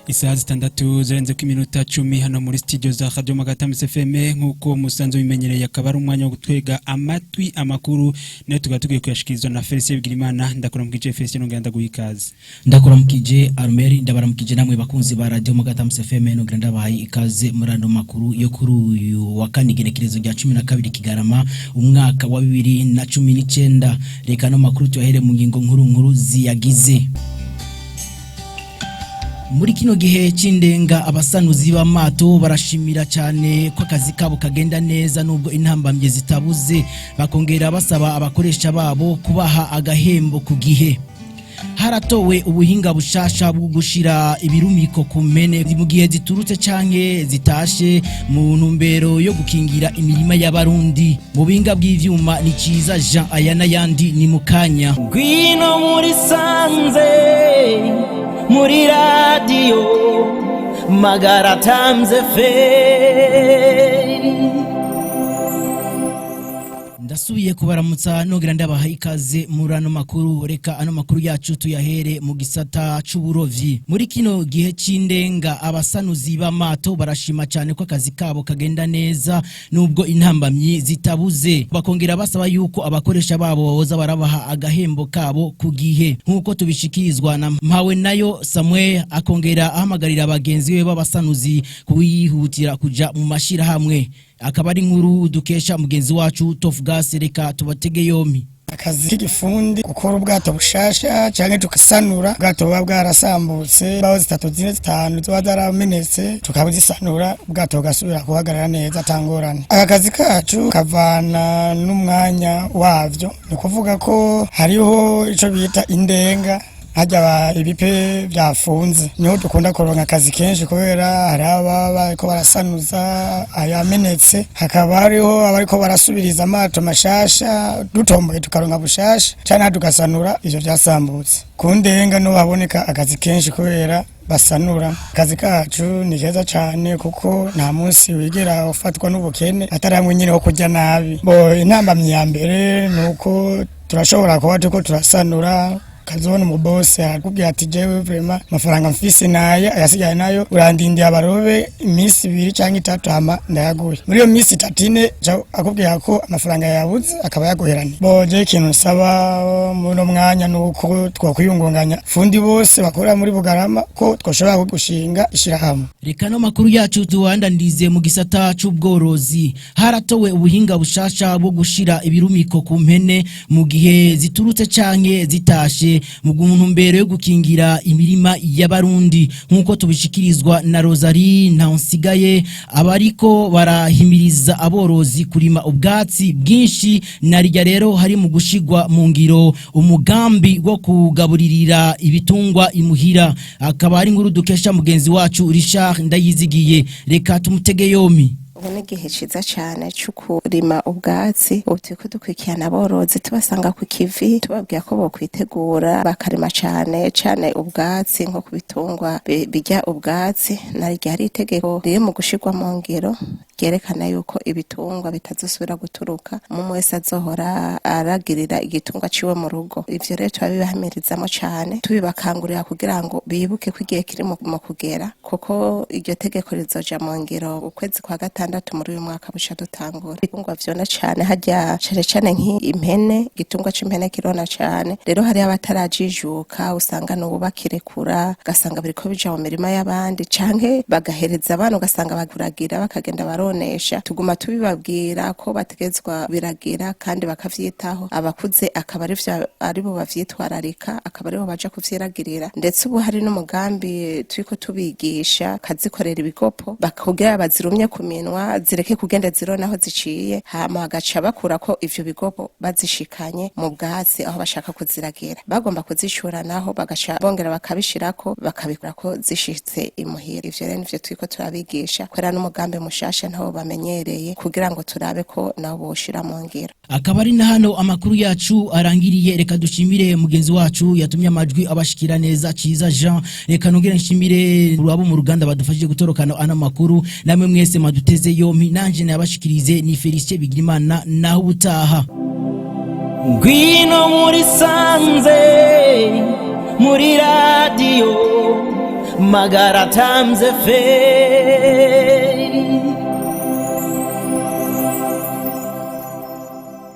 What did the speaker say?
Isaha zitandatu zirenze ku iminota 10 hano muri studio za Radio Magara FM nkuko musanzwe bimenyereye akaba ari umwanya wo gutwega amatwi amakuru nayo tugatugiye kuyashikirizwa na Felicien Bigirimana. Ndakora mukije Felicien ngenda guhikaze. Ndakora mukije Armeri ndabara mukije namwe bakunzi ba Radio Magara FM no ngenda bahaye ikaze murando makuru yo kuri uyu wa kane igenekerezo rya 12 Kigarama umwaka wa 2019. Reka no makuru tuyahere mu ngingo nkuru ziyagize. Muri kino gihe cindenga abasanuzi b'amato barashimira cyane ko akazi kabo kagenda neza nubwo intambamye zitabuze, bakongera basaba abakoresha babo kubaha agahembo ku gihe. Haratowe ubuhinga bushasha bwo gushira ibirumiko ku mpene mu gihe ziturutse canke zitashe mu ntumbero yo gukingira imirima y'abarundi. Mu binga bw'ivyuma ni ciza Jean Ayana yandi ni mukanya. Gwino muri sanze muri radio Magara FM. Ndasubiye kubaramutsa nongera ndabaha ikaze murano makuru. Reka ano makuru yacu tuyahere mu gisata c'uburovyi. Muri kino gihe cindenga abasanuzi b'amato barashima cyane ko akazi kabo kagenda neza nubwo intambamyi zitabuze, bakongera basaba yuko abakoresha babo boza barabaha agahembo kabo ku gihe nkuko tubishikirizwa na Mpawe nayo Samuel. Akongera ahamagarira abagenzi be b'abasanuzi kuyihutira kuja mu mashira hamwe. Akaba ari nkuru dukesha mugenzi wacu Tofgas. Reka tubatege yomi. Akazi k'igifundi gukora ubwato bushasha cyane tukasanura ubwato buba bwarasambutse baho 3 zine 5 ziba zaramenetse tukabuzisanura ubwato bugasubira kuhagarara neza tangorane. Aka kazi kacu kavana n'umwanya wavyo, ni kuvuga ko hariho ico bita indenga hajya ibipe byafunze, niho dukunda koronka akazi kenshi kubera hari bariko barasanuza ayamenetse, hakaba hariho abariko barasubiriza amato mashasha dutomboye tukaronka bushasha cyane tugasanura ivyo byasambutse. Kundenga no haboneka akazi kenshi kubera basanura. Akazi kacu ni keza cyane kuko nta munsi wigera ufatwa n'ubukene ataramwe nyine ho kujya nabi. Intambamye ya mbere nuko turashobora kuba tuko turasanura kazone mu boss akubwira ati jewe vraiment mafaranga mfise naye ayasigaye nayo urandindiye abarobe iminsi 2 cyangwa 3 hama ndayaguye. Muri iyo minsi 3 akubwira ko amafaranga yabuze akaba yagoheranye. Boje ikintu nsaba muri mwanya nuko twakwiyungunganya fundi bose bakora muri Bugarama ko twoshobora gushinga ishira hamwe. Reka no makuru yacu tuwandandize mu gisata c'ubworozi. Haratowe ubuhinga bushasha bwo gushira ibirumiko ku mpene mu gihe ziturutse canke zitashe mu ntumbero yo gukingira imirima y'abarundi nkuko tubishikirizwa na Rosalie Ntansigaye. Abariko barahimiriza aborozi kurima ubwatsi bwinshi narijya rero hari mu gushigwa mu ngiro umugambi wo kugaburirira ibitungwa imuhira. Akaba ari nkuru dukesha mugenzi wacu Richard Ndayizigiye. Reka tumutege yomi. Ubu ni igihe ciza cyane cyo kurima ubwatsi. Ubu turiko dukurikirana aborozi tubasanga ku kivi tubabwira ko bo kwitegura bakarima cyane ubwatsi nko kubitungwa bijya ubwatsi. Narijya hari itegeko riri mu gushirwa mu ngiro ryerekana yuko ibitungwa bitazosubira guturuka mu wese azohora aragirira igitungwa ciwe mu rugo. Ivyo rero tubibahamirizamo cyane tubibakangurira kugira ngo bibuke ko igihe kiri mu kugera, kuko iryo tegeko rizoja mu ngiro ukwezi kwa gatandatu muri uyu mwaka busha dutangura. Ibitungwa vyona cyane hajya cyane nk'impene, igitungwa c'impene kirona cyane. Rero hari abatarajijuka usanga no bakirekura gasanga biriko bija mu mirima y'abandi canke bagahereza abantu ugasanga baguragira bakagenda baronesha. Tuguma tubibabwira ko bategezwa biragira kandi bakavyitaho. Abakuze akaba ari bo bavyitwararika, akaba ari bo baje kuvyiragirira. Ndetse ubu hari n'umugambi turiko tubigisha kazikorera ibigopo bakogera bazirumye ku minwa zireke kugenda zirona aho ziciye, hama agaca bakura ko ivyo bigopo bazishikanye mu bwatsi aho bashaka kuziragira. Bagomba kuzishura naho bagaca bongera bakabishirako bakabikura ko zishitse imuhira. Ivyo rero nivyo turiko turabigisha kwera n'umugambi mushasha ntaho bamenyereye kugira ngo turabe ko nabo boshira mu ngiro. Akaba ari na hano amakuru yacu arangiriye. Reka dushimire mugenzi wacu yatumye amajwi abashikira neza ciza Jean. Reka nongere nshimire abo mu ruganda badufashije gutorokana ana makuru. Namwe mwese maduteze yompi nanje nabashikirize ni Felicien Bigirimana naho ubutaha. Gwino muri sanze muri radio Magara Times FM.